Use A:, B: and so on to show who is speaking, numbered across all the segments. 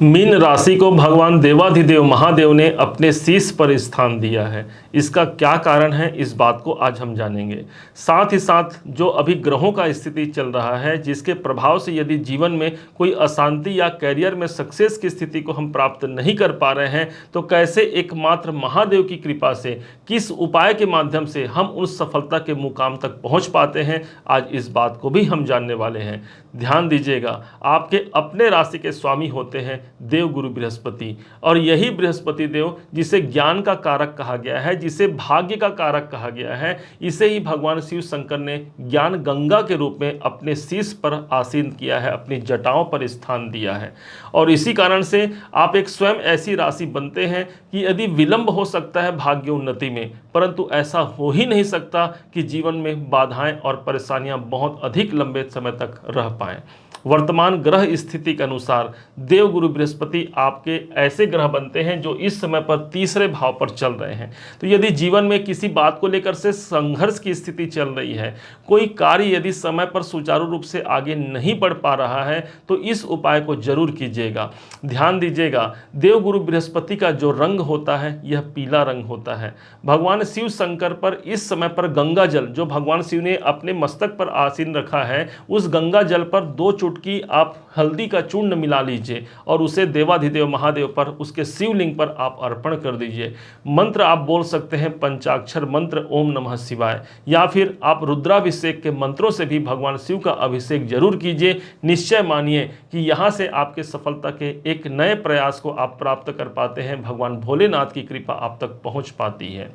A: Mean राशि को भगवान देवाधिदेव महादेव ने अपने शीश पर स्थान दिया है। इसका क्या कारण है, इस बात को आज हम जानेंगे। साथ ही साथ जो अभी ग्रहों का स्थिति चल रहा है, जिसके प्रभाव से यदि जीवन में कोई अशांति या कैरियर में सक्सेस की स्थिति को हम प्राप्त नहीं कर पा रहे हैं, तो कैसे एकमात्र महादेव की कृपा से, किस उपाय के माध्यम से हम उस सफलता के मुकाम तक पहुंच पाते हैं, आज इस बात को भी हम जानने वाले हैं। ध्यान दीजिएगा, आपके अपने राशि के स्वामी होते हैं देव गुरु बृहस्पति, और यही बृहस्पति देव जिसे ज्ञान का कारक कहा गया है, जिसे भाग्य का कारक कहा गया है, इसे ही भगवान शिव शंकर ने ज्ञान गंगा के रूप में अपने शीश पर आसीन किया है, अपनी जटाओं पर स्थान दिया है। और इसी कारण से आप एक स्वयं ऐसी राशि बनते हैं कि यदि विलंब हो सकता है भाग्य उन्नति में, परंतु ऐसा हो ही नहीं सकता कि जीवन में बाधाएं और परेशानियां बहुत अधिक लंबे समय तक रह पाएं। वर्तमान ग्रह स्थिति के अनुसार देवगुरु बृहस्पति आपके ऐसे ग्रह बनते हैं जो इस समय पर तीसरे भाव पर चल रहे हैं। तो यदि जीवन में किसी बात को लेकर से संघर्ष की स्थिति चल रही है, कोई कार्य यदि समय पर सुचारू रूप से आगे नहीं बढ़ पा रहा है, तो इस उपाय को जरूर कीजिएगा। ध्यान दीजिएगा, देवगुरु बृहस्पति का जो रंग होता है यह पीला रंग होता है। भगवान शिव शंकर पर इस समय पर गंगा जल, जो भगवान शिव ने अपने मस्तक पर आसीन रखा है, उस गंगा जल पर 2 चुटकी आप हल्दी का चूर्ण मिला लीजिए और उसे देवाधिदेव महादेव पर, उसके शिवलिंग पर आप अर्पण कर दीजिए। मंत्र आप बोल सकते हैं पंचाक्षर मंत्र ओम नमः शिवाय, या फिर आप रुद्राभिषेक के मंत्रों से भी भगवान शिव का अभिषेक जरूर कीजिए। निश्चय मानिए कि यहाँ से आपके सफलता के एक नए प्रयास को आप प्राप्त कर पाते हैं। भगवान भोलेनाथ की कृपा आप तक पहुँच पाती है।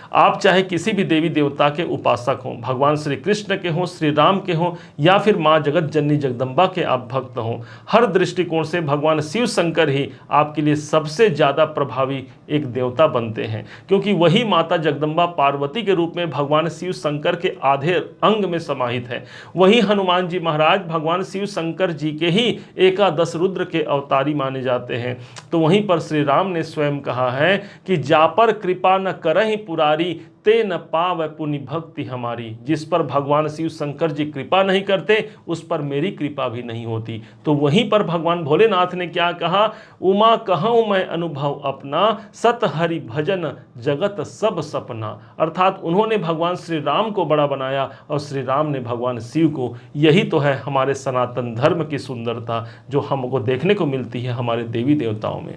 A: आप चाहे किसी भी देवी देवता के उपासक हों, भगवान श्री कृष्ण के हों, श्री राम के हों, या फिर माँ जगत जननी जगदम्बा के आप भक्त हों, हर दृष्टिकोण से भगवान शिव शंकर ही आपके लिए सबसे ज़्यादा प्रभावी एक देवता बनते हैं, क्योंकि वही माता जगदम्बा पार्वती के रूप में भगवान शिव शंकर के आधे अंग में समाहित है। वही हनुमान जी महाराज भगवान शिव शंकर जी के ही एकादश रुद्र के अवतारी माने जाते हैं। तो वहीं पर श्री राम ने स्वयं कहा है कि जा पर कृपा न करहि पुरारी, ते न पावै पुनि भक्ति हमारी। जिस पर भगवान शिव शंकर जी कृपा नहीं करते, उस पर मेरी कृपा भी नहीं होती। तो वहीं पर भगवान भोलेनाथ ने क्या कहा, उमा कहूँ मैं अनुभव अपना, सत हरि भजन जगत सब सपना। अर्थात उन्होंने भगवान श्री राम को बड़ा बनाया और श्री राम ने भगवान शिव को। यही तो है हमारे सनातन धर्म की सुंदरता, जो हमको देखने को मिलती है हमारे देवी देवताओं में।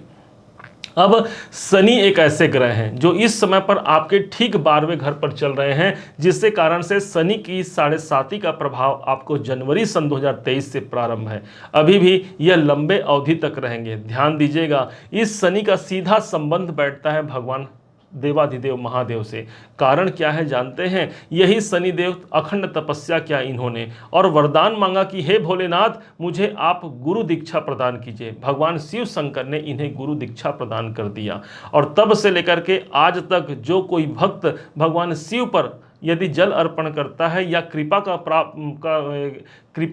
A: अब शनि एक ऐसे ग्रह हैं जो इस समय पर आपके ठीक 12वें घर पर चल रहे हैं, जिससे कारण से शनि की 7.5 का प्रभाव आपको जनवरी सन 2023 से प्रारंभ है। अभी भी यह लंबे अवधि तक रहेंगे। ध्यान दीजिएगा, इस शनि का सीधा संबंध बैठता है भगवान देवाधिदेव महादेव से। कारण क्या है जानते हैं, यही शनिदेव अखंड तपस्या किया इन्होंने और वरदान मांगा कि हे भोलेनाथ, मुझे आप गुरु दीक्षा प्रदान कीजिए। भगवान शिव शंकर ने इन्हें गुरु दीक्षा प्रदान कर दिया, और तब से लेकर के आज तक जो कोई भक्त भगवान शिव पर यदि जल अर्पण करता है या कृपा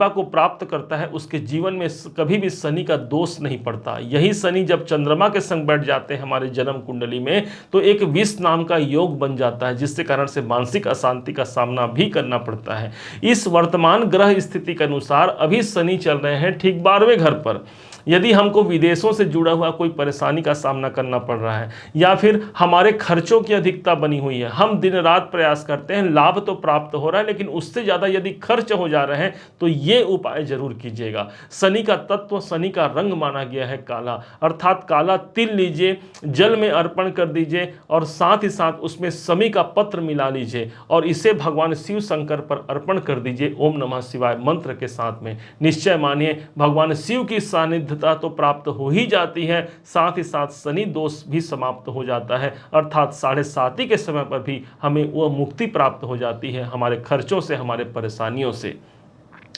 A: को प्राप्त करता है, उसके जीवन में कभी भी शनि का दोष नहीं पड़ता। यही शनि जब चंद्रमा के संग बैठ जाते हैं हमारे जन्म कुंडली में, तो एक विष नाम का योग बन जाता है, जिससे कारण से मानसिक अशांति का सामना भी करना पड़ता है। इस वर्तमान ग्रह स्थिति के अनुसार अभी शनि चल रहे हैं ठीक 12वें घर पर। यदि हमको विदेशों से जुड़ा हुआ कोई परेशानी का सामना करना पड़ रहा है, या फिर हमारे खर्चों की अधिकता बनी हुई है, हम दिन रात प्रयास करते हैं, लाभ तो प्राप्त हो रहा है लेकिन उससे ज़्यादा यदि खर्च हो जा रहे हैं, तो ये उपाय जरूर कीजिएगा। शनि का तत्व, शनि का रंग माना गया है काला, अर्थात काला तिल लीजिए, जल में अर्पण कर दीजिए और साथ ही साथ उसमें शमी का पत्र मिला लीजिए और इसे भगवान शिव शंकर पर अर्पण कर दीजिए ओम नमः शिवाय मंत्र के साथ में। निश्चय मानिए, भगवान शिव की सानिध्य तो प्राप्त हो ही जाती है, साथ ही साथ शनि दोष भी समाप्त हो जाता है, अर्थात 7.5 के समय पर भी हमें वह मुक्ति प्राप्त हो जाती है हमारे खर्चों से, हमारे परेशानियों से।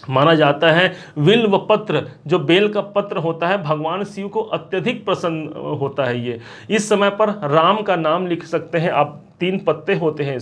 A: माना जाता है विल्व पत्र, जो बेल का पत्र होता है, भगवान शिव को अत्यधिक प्रसन्न होता है। ये इस समय पर राम का नाम लिख सकते हैं आप। 3 पत्ते होते हैं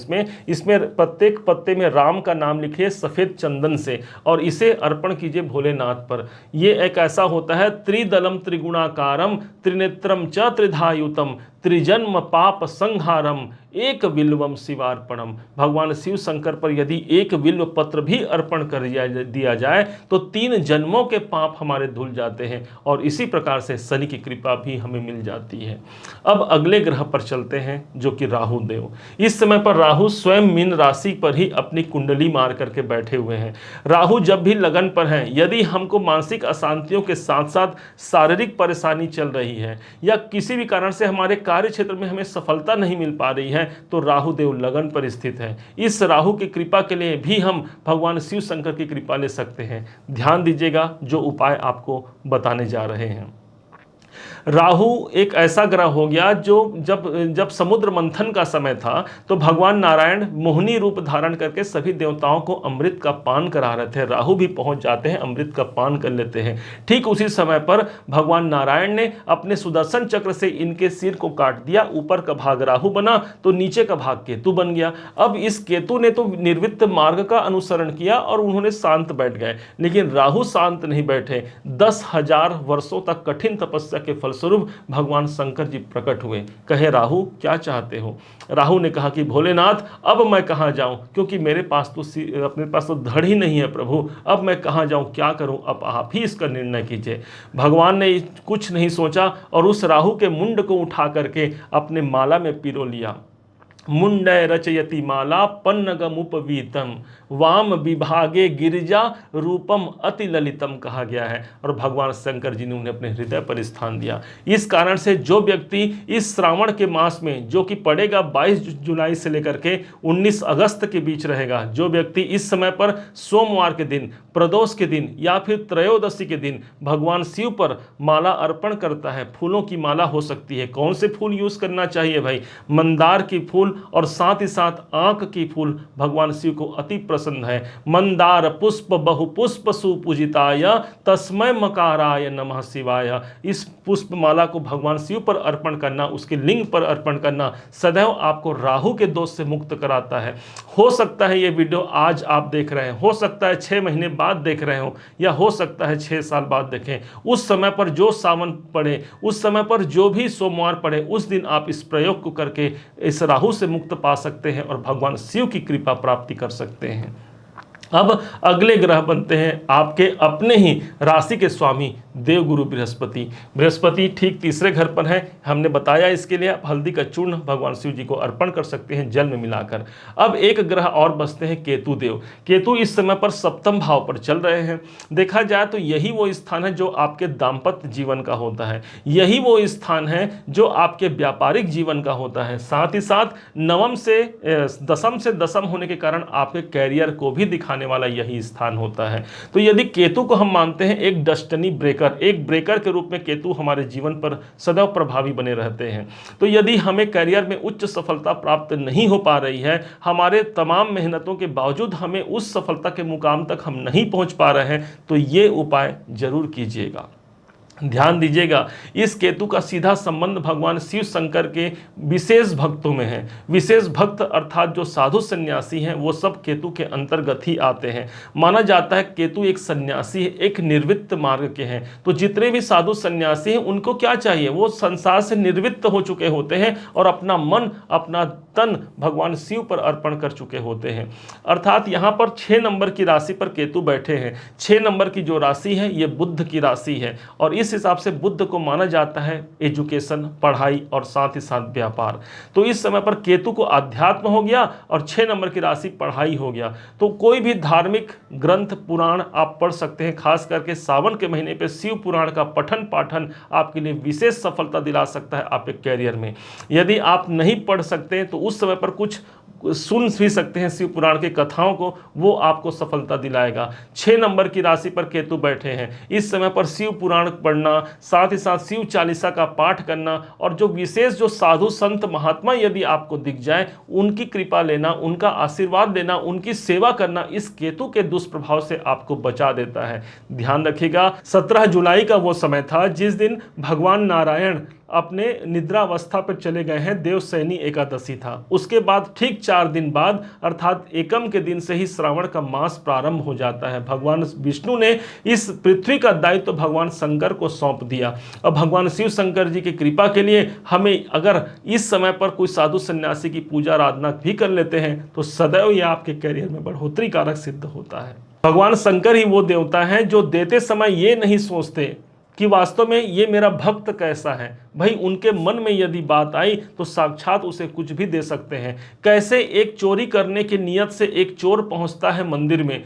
A: इसमें प्रत्येक पत्ते में राम का नाम लिखिए सफ़ेद चंदन से और इसे अर्पण कीजिए भोलेनाथ पर। ये एक ऐसा होता है त्रिदलम त्रिगुणाकारम त्रिनेत्रम च त्रिधायुतम त्रिजन्म पाप संहारम एक बिल्वम शिवार्पणम। भगवान शिव शंकर पर यदि एक बिल्व पत्र भी अर्पण कर दिया जाए तो 3 जन्मों के पाप हमारे धुल जाते हैं और इसी प्रकार से शनि की कृपा भी हमें मिल जाती है। अब अगले ग्रह पर चलते हैं जो कि राहु देव। इस समय पर राहु स्वयं मीन राशि पर ही अपनी कुंडली मार करके बैठे हुए हैं। राहु जब भी लगन पर हैं, यदि हमको मानसिक अशांतियों के साथ साथ शारीरिक परेशानी चल रही है या किसी भी कारण से हमारे कार्य क्षेत्र में हमें सफलता नहीं मिल पा रही है, तो राहु देव लगन पर स्थित है। इस राहु की कृपा के लिए भी हम भगवान शिव शंकर की कृपा ले सकते हैं। ध्यान दीजिएगा जो उपाय आपको बताने जा रहे हैं। राहु एक ऐसा ग्रह हो गया जो जब समुद्र मंथन का समय था तो भगवान नारायण मोहिनी रूप धारण करके सभी देवताओं को अमृत का पान करा रहे थे। राहु भी पहुंच जाते हैं, अमृत का पान कर लेते हैं। ठीक उसी समय पर भगवान नारायण ने अपने सुदर्शन चक्र से इनके सिर को काट दिया। ऊपर का भाग राहु बना तो नीचे का भाग केतु बन गया। अब इस केतु ने तो निर्वित्त मार्ग का अनुसरण किया और उन्होंने शांत बैठ गए, लेकिन राहु शांत नहीं बैठे। 10,000 वर्षों तक कठिन तपस्या के फलस्वरूप भगवान शंकर जी प्रकट हुए। कहे राहु क्या चाहते हो? राहु ने कहा कि भोलेनाथ अब मैं कहाँ जाऊं, क्योंकि मेरे पास तो अपने पास तो धड़ ही नहीं है प्रभु, अब मैं कहाँ जाऊं, क्या करूं, अब आप ही इसका निर्णय कीजिए। भगवान ने कुछ नहीं सोचा और उस राहु के मुंड को उठा करके अपने माला में पिरो लिया। मुंडय रचयति माला पन्नगमुपवीतम वाम विभागे गिरिजा रूपम अति ललितम कहा गया है। और भगवान शंकर जी ने उन्हें अपने हृदय पर स्थान दिया। इस कारण से जो व्यक्ति इस श्रावण के मास में, जो कि पड़ेगा 22 जुलाई से लेकर के 19 अगस्त के बीच रहेगा, जो व्यक्ति इस समय पर सोमवार के दिन, प्रदोष के दिन या फिर त्रयोदशी के दिन भगवान शिव पर माला अर्पण करता है, फूलों की माला हो सकती है। कौन से फूल यूज करना चाहिए भाई? मंदार की फूल और साथ ही साथ आंख की फूल भगवान शिव को अति प्रसन्न है। मंदार पुष्प बहुपुष्प सुपूजिताय तस्मै मकाराय नमः शिवाय। इस पुष्प माला को भगवान शिव पर अर्पण करना, उसके लिंग पर अर्पण करना सदैव आपको राहु के दोष से मुक्त कराता है। हो सकता है ये वीडियो आज आप देख रहे हैं, हो सकता है 6 महीने बाद देख रहे हो, या हो सकता है 6 साल बाद देखें। उस समय पर जो सावन पड़े, उस समय पर जो भी सोमवार पड़े, उस दिन आप इस प्रयोग को करके इस राहु से मुक्त पा सकते हैं और भगवान शिव की कृपा प्राप्ति कर सकते हैं। अब अगले ग्रह बनते हैं आपके अपने ही राशि के स्वामी देवगुरु बृहस्पति। बृहस्पति ठीक तीसरे घर पर है, हमने बताया। इसके लिए आप हल्दी का चूर्ण भगवान शिव जी को अर्पण कर सकते हैं जल में मिलाकर। अब एक ग्रह और बसते हैं केतु देव। केतु इस समय पर सप्तम भाव पर चल रहे हैं। देखा जाए तो यही वो स्थान है जो आपके दाम्पत्य जीवन का होता है, यही वो स्थान है जो आपके व्यापारिक जीवन का होता है। साथ ही साथ नवम से दसम होने के कारण आपके कैरियर को भी दिखाने वाला यही स्थान होता है। तो यदि केतु को हम मानते हैं एक डेस्टिनी ब्रेकर, एक ब्रेकर के रूप में केतु हमारे जीवन पर सदैव प्रभावी बने रहते हैं। तो यदि हमें करियर में उच्च सफलता प्राप्त नहीं हो पा रही है, हमारे तमाम मेहनतों के बावजूद हमें उस सफलता के मुकाम तक हम नहीं पहुंच पा रहे हैं, तो ये उपाय जरूर कीजिएगा। ध्यान दीजिएगा, इस केतु का सीधा संबंध भगवान शिव शंकर के विशेष भक्तों में है। विशेष भक्त अर्थात जो साधु सन्यासी हैं वो सब केतु के अंतर्गत ही आते हैं। माना जाता है केतु एक सन्यासी है, एक निर्वित्त मार्ग के हैं। तो जितने भी साधु सन्यासी हैं उनको क्या चाहिए? वो संसार से निर्वित्त हो चुके होते हैं और अपना मन, अपना तन भगवान शिव पर अर्पण कर चुके होते हैं। अर्थात यहाँ पर 6 नंबर की राशि पर केतु बैठे हैं। 6 नंबर की जो राशि है ये बुध की राशि है और इस हिसाब से बुध को माना जाता है एजुकेशन, पढ़ाई और साथ ही साथ व्यापार। तो इस समय पर केतु को अध्यात्म हो गया और 6 नंबर की राशि पढ़ाई हो गया। तो कोई भी धार्मिक ग्रंथ, पुराण आप पढ़ सकते हैं। खास करके सावन के महीने पे शिव पुराण का पठन पाठन आपके लिए विशेष सफलता दिला सकता है आपके कैरियर में। यदि आप नहीं पढ़ सकते तो उस समय पर कुछ सुन भी सकते हैं शिव पुराण की कथाओं को, वो आपको सफलता दिलाएगा। 6 नंबर की राशि पर केतु बैठे हैं। इस समय पर शिव पुराण पढ़ना, साथ ही साथ शिव चालीसा का पाठ करना और जो विशेष जो साधु संत महात्मा यदि आपको दिख जाए, उनकी कृपा लेना, उनका आशीर्वाद लेना, उनकी सेवा करना इस केतु के दुष्प्रभाव से आपको बचा देता है। ध्यान रखिएगा, 17 जुलाई का वो समय था जिस दिन भगवान नारायण अपने निद्रावस्था पर चले गए हैं। देवशयनी एकादशी था, उसके बाद ठीक 4 दिन बाद अर्थात एकम के दिन से ही श्रावण का मास प्रारंभ हो जाता है। भगवान विष्णु ने इस पृथ्वी का दायित्व भगवान शंकर को सौंप दिया। अब भगवान शिव शंकर जी की कृपा के लिए हमें अगर इस समय पर कोई साधु सन्यासी की पूजा आराधना भी कर लेते हैं तो सदैव यह आपके करियर में बढ़ोतरी कारक सिद्ध होता है। भगवान शंकर ही वो देवता हैं जो देते समय ये नहीं सोचते कि वास्तव में ये मेरा भक्त कैसा है। भाई उनके मन में यदि बात आई तो साक्षात उसे कुछ भी दे सकते हैं। कैसे एक चोरी करने की नियत से एक चोर पहुंचता है मंदिर में,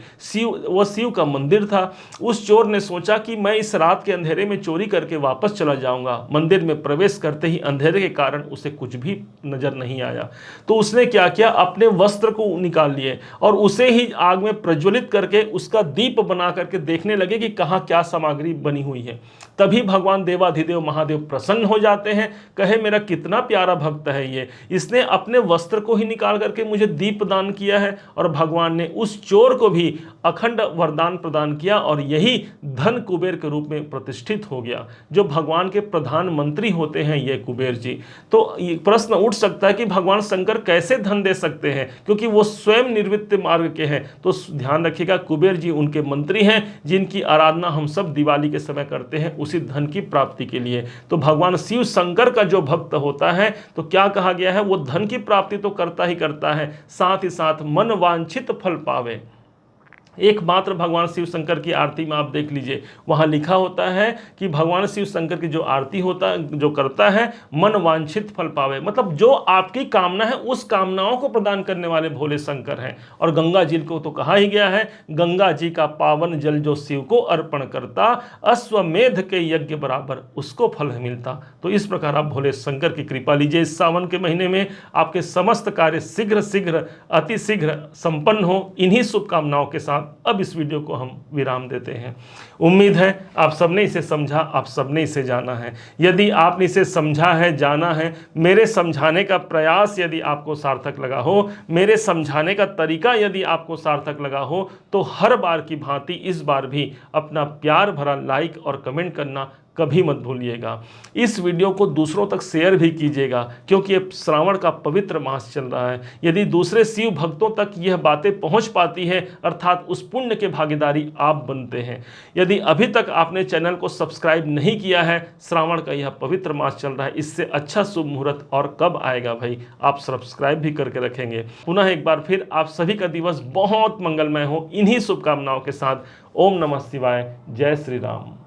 A: वो शिव का मंदिर था। उस चोर ने सोचा कि मैं इस रात के अंधेरे में चोरी करके वापस चला जाऊंगा। मंदिर में प्रवेश करते ही अंधेरे के कारण उसे कुछ भी नजर नहीं आया, तो उसने क्या किया, अपने वस्त्र को निकाल लिए और उसे ही आग में प्रज्वलित करके उसका दीप बना करके देखने लगे कि कहाँ क्या सामग्री बनी हुई है। तभी भगवान देवाधिदेव महादेव प्रसन्न हो जाते हैं, कहे मेरा कितना प्यारा भक्त है ये, इसने अपने वस्त्र को ही निकाल करके मुझे दीप दान किया है। और भगवान ने उस चोर को भी अखंड वरदान प्रदान किया और यही धन कुबेर के रूप में प्रतिष्ठित हो गया। जो भगवान के प्रधानमंत्री होते हैं ये कुबेर जी। तो ये प्रश्न उठ सकता है कि भगवान शंकर कैसे धन दे सकते हैं, क्योंकि वो स्वयं निर्वृत्त मार्ग के हैं। तो ध्यान रखिएगा, कुबेर जी उनके मंत्री हैं जिनकी आराधना हम सब दिवाली के समय करते हैं उसी धन की प्राप्ति के लिए। तो भगवान शिव शंकर का जो भक्त होता है तो क्या कहा गया है, वो धन की प्राप्ति तो करता ही करता है, साथ ही साथ मन वांछित फल पावे। एकमात्र भगवान शिव शंकर की आरती में आप देख लीजिए, वहाँ लिखा होता है कि भगवान शिव शंकर की जो आरती होता जो करता है मन वांछित फल पावे, मतलब जो आपकी कामना है उस कामनाओं को प्रदान करने वाले भोले शंकर हैं। और गंगा जी को तो कहा ही गया है, गंगा जी का पावन जल जो शिव को अर्पण करता, अश्वमेध के यज्ञ बराबर उसको फल मिलता। तो इस प्रकार आप भोले शंकर की कृपा लीजिए। इस सावन के महीने में आपके समस्त कार्य शीघ्र अति शीघ्र संपन्न हो, इन्हीं शुभकामनाओं के साथ अब इस वीडियो को हम विराम देते हैं। उम्मीद है आप सबने इसे समझा, आप सबने इसे जाना है। यदि आपने इसे समझा है, जाना है, मेरे समझाने का प्रयास यदि आपको सार्थक लगा हो, मेरे समझाने का तरीका यदि आपको सार्थक लगा हो, तो हर बार की भांति इस बार भी अपना प्यार भरा लाइक और कमेंट करना कभी मत भूलिएगा। इस वीडियो को दूसरों तक शेयर भी कीजिएगा, क्योंकि ये श्रावण का पवित्र मास चल रहा है। यदि दूसरे शिव भक्तों तक यह बातें पहुंच पाती है, अर्थात उस पुण्य के भागीदारी आप बनते हैं। यदि अभी तक आपने चैनल को सब्सक्राइब नहीं किया है, श्रावण का यह पवित्र मास चल रहा है, इससे अच्छा शुभ मुहूर्त और कब आएगा भाई, आप सब्सक्राइब भी करके रखेंगे। पुनः एक बार फिर आप सभी का दिवस बहुत मंगलमय हो, इन्हीं शुभकामनाओं के साथ ओम नमः शिवाय, जय श्री राम।